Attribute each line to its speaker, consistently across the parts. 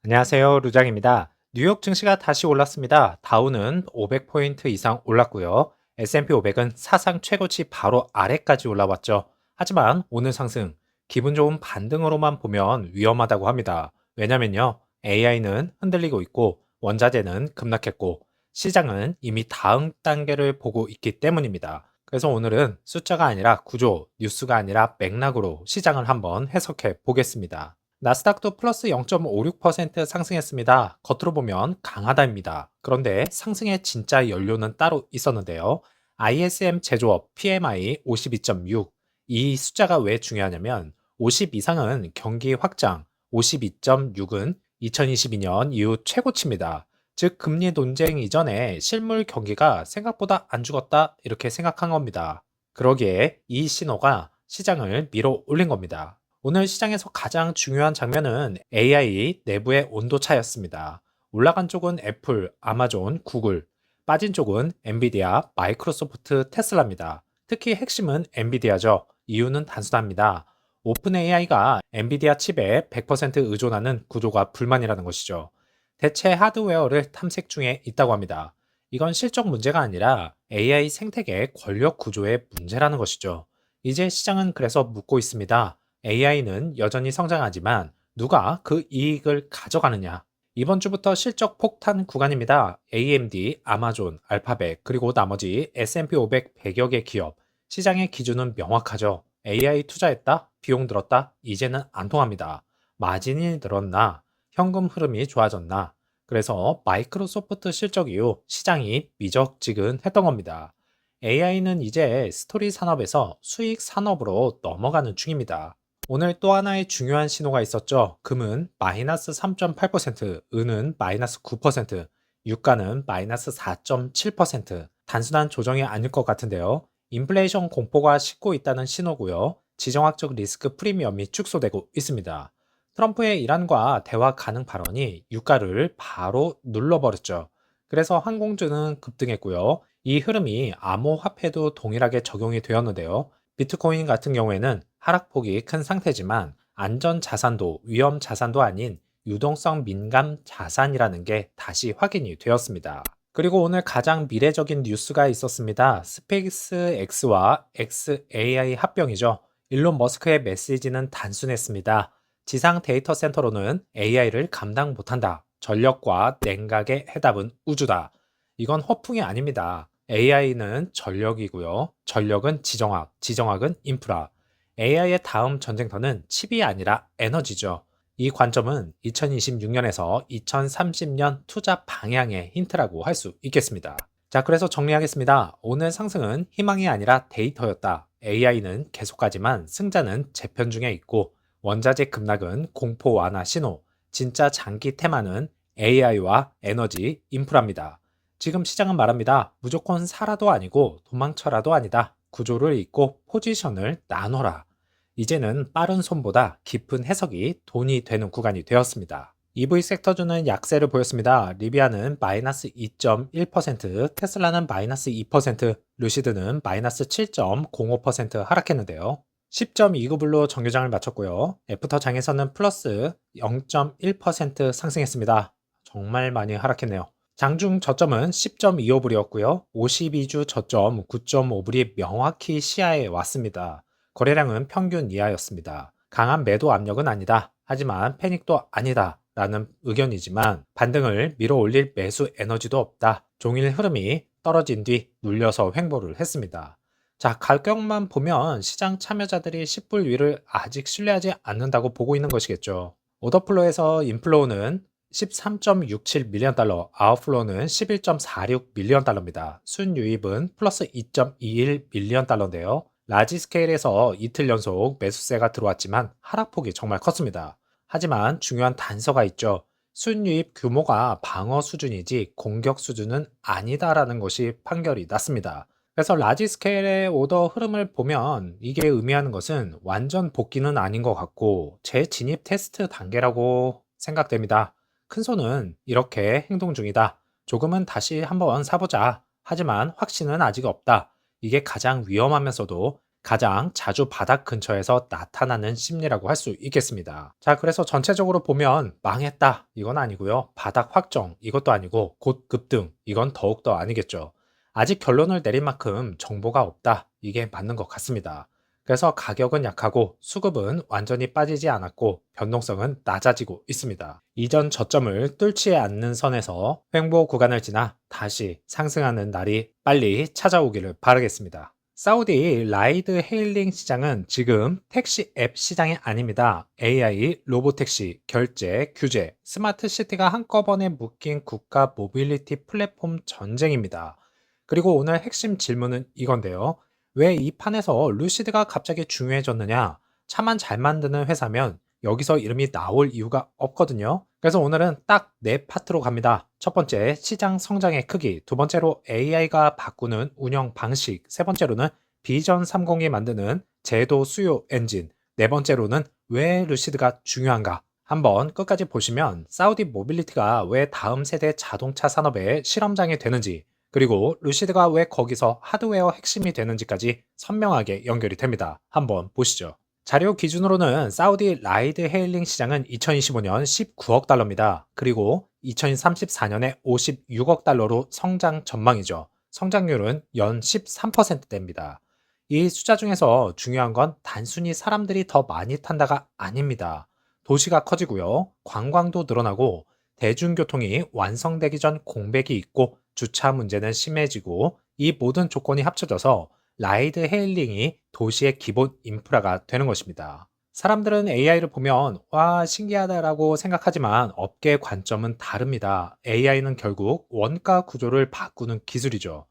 Speaker 1: 안녕하세요. 루장입니다. 뉴욕 증시가 다시 올랐습니다. 다우는 500포인트 이상 올랐고요. S&P 500은 사상 최고치 바로 아래까지 올라왔죠. 하지만 오늘 상승, 기분 좋은 반등으로만 보면 위험하다고 합니다. 왜냐면요. AI는 흔들리고 있고 원자재는 급락했고 시장은 이미 다음 단계를 보고 있기 때문입니다. 그래서 오늘은 숫자가 아니라 구조, 뉴스가 아니라 맥락으로 시장을 한번 해석해 보겠습니다. 나스닥도 플러스 0.56% 상승했습니다. 겉으로 보면 강하다입니다. 그런데 상승의 진짜 연료는 따로 있었는데요. ISM 제조업 PMI 52.6. 이 숫자가 왜 중요하냐면 50 이상은 경기 확장, 52.6은 2022년 이후 최고치입니다. 즉 금리 논쟁 이전에 실물 경기가 생각보다 안 죽었다 이렇게 생각한 겁니다. 그러기에 이 신호가 시장을 밀어 올린 겁니다. 오늘 시장에서 가장 중요한 장면은 AI 내부의 온도 차였습니다. 올라간 쪽은 애플, 아마존, 구글, 빠진 쪽은 엔비디아, 마이크로소프트, 테슬라입니다. 특히 핵심은 엔비디아죠. 이유는 단순합니다. 오픈 AI가 엔비디아 칩에 100% 의존하는 구조가 불만이라는 것이죠. 대체 하드웨어를 탐색 중에 있다고 합니다. 이건 실적 문제가 아니라 AI 생태계 권력 구조의 문제라는 것이죠. 이제 시장은 그래서 묻고 있습니다. AI는 여전히 성장하지만 누가 그 이익을 가져가느냐? 이번 주부터 실적 폭탄 구간입니다. AMD, 아마존, 알파벳, 그리고 나머지 S&P 500 100여 개 기업. 시장의 기준은 명확하죠. AI 투자했다? 비용 들었다? 이제는 안 통합니다. 마진이 늘었나? 현금 흐름이 좋아졌나? 그래서 마이크로소프트 실적 이후 시장이 미적지근했던 겁니다. AI는 이제 스토리 산업에서 수익 산업으로 넘어가는 중입니다. 오늘 또 하나의 중요한 신호가 있었죠. 금은 마이너스 3.8%, 은은 마이너스 9%, 유가는 마이너스 4.7%. 단순한 조정이 아닐 것 같은데요. 인플레이션 공포가 싣고 있다는 신호고요. 지정학적 리스크 프리미엄이 축소되고 있습니다. 트럼프의 이란과 대화 가능 발언이 유가를 바로 눌러버렸죠. 그래서 항공주는 급등했고요. 이 흐름이 암호화폐도 동일하게 적용이 되었는데요. 비트코인 같은 경우에는 하락폭이 큰 상태지만 안전 자산도 위험 자산도 아닌 유동성 민감 자산이라는 게 다시 확인이 되었습니다. 그리고 오늘 가장 미래적인 뉴스가 있었습니다. 스페이스 X와 XAI 합병이죠. 일론 머스크의 메시지는 단순했습니다. 지상 데이터 센터로는 AI를 감당 못한다. 전력과 냉각의 해답은 우주다. 이건 허풍이 아닙니다. AI는 전력이고요. 전력은 지정학, 지정학은 인프라. AI의 다음 전쟁터는 칩이 아니라 에너지죠. 이 관점은 2026년에서 2030년 투자 방향의 힌트라고 할 수 있겠습니다. 자, 그래서 정리하겠습니다. 오늘 상승은 희망이 아니라 데이터였다. AI는 계속하지만 승자는 재편 중에 있고 원자재 급락은 공포 완화 신호. 진짜 장기 테마는 AI와 에너지, 인프라입니다. 지금 시장은 말합니다. 무조건 사라도 아니고 도망쳐라도 아니다. 구조를 잊고 포지션을 나눠라. 이제는 빠른 손보다 깊은 해석이 돈이 되는 구간이 되었습니다. EV 섹터주는 약세를 보였습니다. 리비아는 마이너스 2.1%, 테슬라는 마이너스 2%, 루시드는 마이너스 7.05% 하락했는데요. 10.29불로 정규장을 마쳤고요. 애프터 장에서는 플러스 0.1% 상승했습니다. 정말 많이 하락했네요. 장중 저점은 10.25불이었고요. 52주 저점 9.5불이 명확히 시야에 왔습니다. 거래량은 평균 이하였습니다. 강한 매도 압력은 아니다. 하지만 패닉도 아니다. 라는 의견이지만 반등을 밀어올릴 매수 에너지도 없다. 종일 흐름이 떨어진 뒤 눌려서 횡보를 했습니다. 자, 가격만 보면 시장 참여자들이 10불 위를 아직 신뢰하지 않는다고 보고 있는 것이겠죠. 오더플로에서 인플로우는 13.67 밀리언 달러, 아웃플로우는 11.46 밀리언 달러입니다. 순유입은 플러스 2.21 밀리언 달러인데요. 라지 스케일에서 이틀 연속 매수세가 들어왔지만 하락폭이 정말 컸습니다. 하지만 중요한 단서가 있죠. 순유입 규모가 방어 수준이지 공격 수준은 아니다라는 것이 판결이 났습니다. 그래서 라지 스케일의 오더 흐름을 보면 이게 의미하는 것은 완전 복귀는 아닌 것 같고 재진입 테스트 단계라고 생각됩니다. 큰 손은 이렇게 행동 중이다. 조금은 다시 한번 사보자. 하지만 확신은 아직 없다. 이게 가장 위험하면서도 가장 자주 바닥 근처에서 나타나는 심리라고 할 수 있겠습니다. 자, 그래서 전체적으로 보면 망했다 이건 아니고요. 바닥 확정 이것도 아니고 곧 급등 이건 더욱더 아니겠죠. 아직 결론을 내린 만큼 정보가 없다 이게 맞는 것 같습니다. 그래서 가격은 약하고 수급은 완전히 빠지지 않았고 변동성은 낮아지고 있습니다. 이전 저점을 뚫지 않는 선에서 횡보 구간을 지나 다시 상승하는 날이 빨리 찾아오기를 바라겠습니다. 사우디 라이드 헤일링 시장은 지금 택시 앱 시장이 아닙니다. AI, 로보택시, 결제, 규제, 스마트 시티가 한꺼번에 묶인 국가 모빌리티 플랫폼 전쟁입니다. 그리고 오늘 핵심 질문은 이건데요. 왜 이 판에서 루시드가 갑자기 중요해졌느냐? 차만 잘 만드는 회사면 여기서 이름이 나올 이유가 없거든요. 그래서 오늘은 딱 네 파트로 갑니다. 첫 번째, 시장 성장의 크기. 두 번째로 AI가 바꾸는 운영 방식. 세 번째로는 비전 30이 만드는 제도 수요 엔진. 네 번째로는 왜 루시드가 중요한가? 한번 끝까지 보시면 사우디 모빌리티가 왜 다음 세대 자동차 산업의 실험장이 되는지, 그리고 루시드가 왜 거기서 하드웨어 핵심이 되는지까지 선명하게 연결이 됩니다. 한번 보시죠. 자료 기준으로는 사우디 라이드 헤일링 시장은 2025년 19억 달러입니다. 그리고 2034년에 56억 달러로 성장 전망이죠. 성장률은 연 13%대입니다. 이 숫자 중에서 중요한 건 단순히 사람들이 더 많이 탄다가 아닙니다. 도시가 커지고요. 관광도 늘어나고 대중교통이 완성되기 전 공백이 있고 주차 문제는 심해지고 이 모든 조건이 합쳐져서 라이드 헤일링이 도시의 기본 인프라가 되는 것입니다. 사람들은 AI를 보면 와 신기하다라고 생각하지만 업계 관점은 다릅니다. AI는 결국 원가 구조를 바꾸는 기술이죠.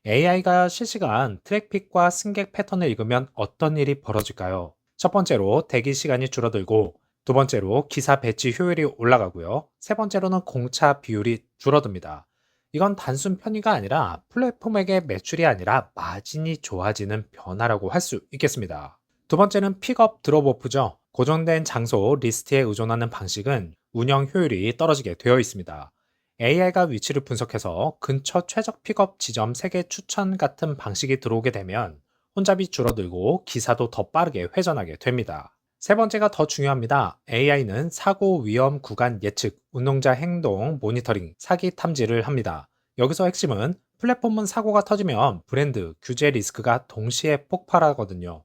Speaker 1: AI가 실시간 트래픽과 승객 패턴을 읽으면 어떤 일이 벌어질까요? 첫 번째로 대기 시간이 줄어들고, 두 번째로 기사 배치 효율이 올라가고요. 세 번째로는 공차 비율이 줄어듭니다. 이건 단순 편의가 아니라 플랫폼에게 매출이 아니라 마진이 좋아지는 변화라고 할 수 있겠습니다. 두 번째는 픽업 드롭오프죠. 고정된 장소 리스트에 의존하는 방식은 운영 효율이 떨어지게 되어 있습니다. AI가 위치를 분석해서 근처 최적 픽업 지점 3개 추천 같은 방식이 들어오게 되면 혼잡이 줄어들고 기사도 더 빠르게 회전하게 됩니다. 세 번째가 더 중요합니다. AI는 사고 위험 구간 예측, 운동자 행동 모니터링, 사기 탐지를 합니다. 여기서 핵심은 플랫폼은 사고가 터지면 브랜드, 규제 리스크가 동시에 폭발하거든요.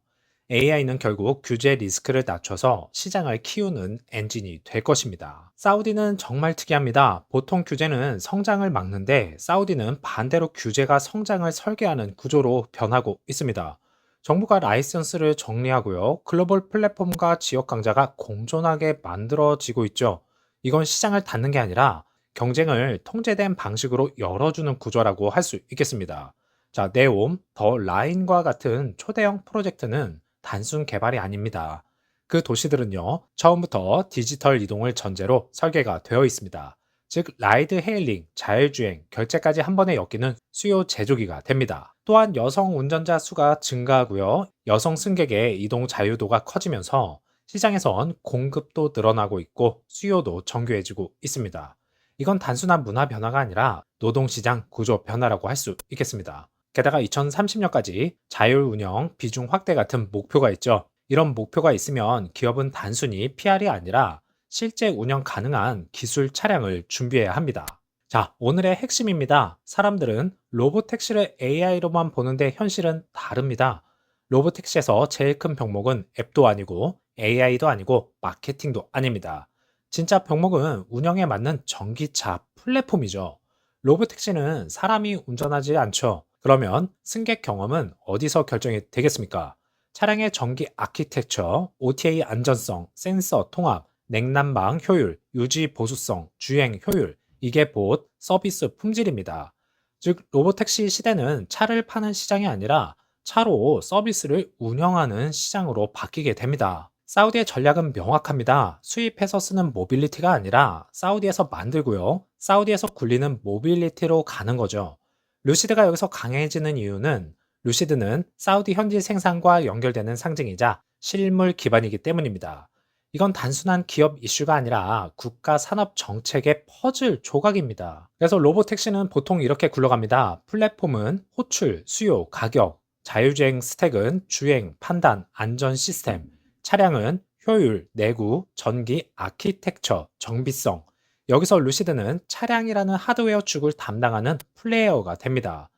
Speaker 1: AI는 결국 규제 리스크를 낮춰서 시장을 키우는 엔진이 될 것입니다. 사우디는 정말 특이합니다. 보통 규제는 성장을 막는데 사우디는 반대로 규제가 성장을 설계하는 구조로 변하고 있습니다. 정부가 라이선스를 정리하고요. 글로벌 플랫폼과 지역 강자가 공존하게 만들어지고 있죠. 이건 시장을 닫는 게 아니라 경쟁을 통제된 방식으로 열어주는 구조라고 할 수 있겠습니다. 자, 네옴, 더 라인과 같은 초대형 프로젝트는 단순 개발이 아닙니다. 그 도시들은요, 처음부터 디지털 이동을 전제로 설계가 되어 있습니다. 즉, 라이드 헤일링, 자율주행, 결제까지 한 번에 엮이는 수요 제조기가 됩니다. 또한 여성 운전자 수가 증가하고요, 여성 승객의 이동 자유도가 커지면서 시장에선 공급도 늘어나고 있고 수요도 정교해지고 있습니다. 이건 단순한 문화 변화가 아니라 노동시장 구조 변화라고 할 수 있겠습니다. 게다가 2030년까지 자율 운영 비중 확대 같은 목표가 있죠. 이런 목표가 있으면 기업은 단순히 PR이 아니라 실제 운영 가능한 기술 차량을 준비해야 합니다. 자, 오늘의 핵심입니다. 사람들은 로보택시를 AI로만 보는데 현실은 다릅니다. 로보택시에서 제일 큰 병목은 앱도 아니고 AI도 아니고 마케팅도 아닙니다. 진짜 병목은 운영에 맞는 전기차 플랫폼이죠. 로보택시는 사람이 운전하지 않죠. 그러면 승객 경험은 어디서 결정이 되겠습니까? 차량의 전기 아키텍처, OTA 안전성, 센서 통합, 냉난방 효율, 유지 보수성, 주행 효율, 이게 곧 서비스 품질입니다. 즉, 로보택시 시대는 차를 파는 시장이 아니라 차로 서비스를 운영하는 시장으로 바뀌게 됩니다. 사우디의 전략은 명확합니다. 수입해서 쓰는 모빌리티가 아니라 사우디에서 만들고요. 사우디에서 굴리는 모빌리티로 가는 거죠. 루시드가 여기서 강해지는 이유는 루시드는 사우디 현지 생산과 연결되는 상징이자 실물 기반이기 때문입니다. 이건 단순한 기업 이슈가 아니라 국가 산업 정책의 퍼즐 조각입니다. 그래서 로보택시는 보통 이렇게 굴러갑니다. 플랫폼은 호출, 수요, 가격, 자율주행 스택은 주행, 판단, 안전 시스템, 차량은 효율, 내구, 전기, 아키텍처, 정비성. 여기서 루시드는 차량이라는 하드웨어 축을 담당하는 플레이어가 됩니다.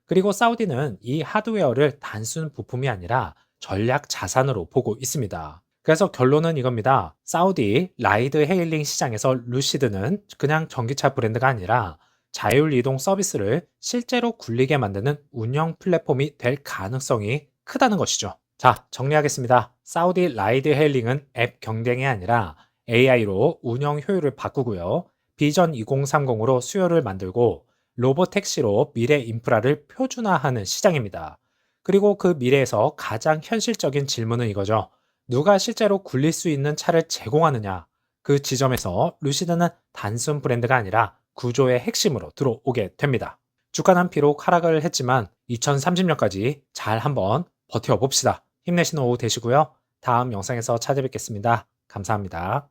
Speaker 1: 그리고 사우디는 이 하드웨어를 단순 부품이 아니라 전략 자산으로 보고 있습니다. 그래서 결론은 이겁니다. 사우디 라이드 헤일링 시장에서 루시드는 그냥 전기차 브랜드가 아니라 자율 이동 서비스를 실제로 굴리게 만드는 운영 플랫폼이 될 가능성이 크다는 것이죠. 자, 정리하겠습니다. 사우디 라이드 헤일링은 앱 경쟁이 아니라 AI로 운영 효율을 바꾸고요. 비전 2030으로 수요를 만들고 로보택시로 미래 인프라를 표준화하는 시장입니다. 그리고 그 미래에서 가장 현실적인 질문은 이거죠. 누가 실제로 굴릴 수 있는 차를 제공하느냐? 그 지점에서 루시드는 단순 브랜드가 아니라 구조의 핵심으로 들어오게 됩니다. 주가는 비록 하락을 했지만 2030년까지 잘 한번 버텨봅시다. 힘내시는 오후 되시고요. 다음 영상에서 찾아뵙겠습니다. 감사합니다.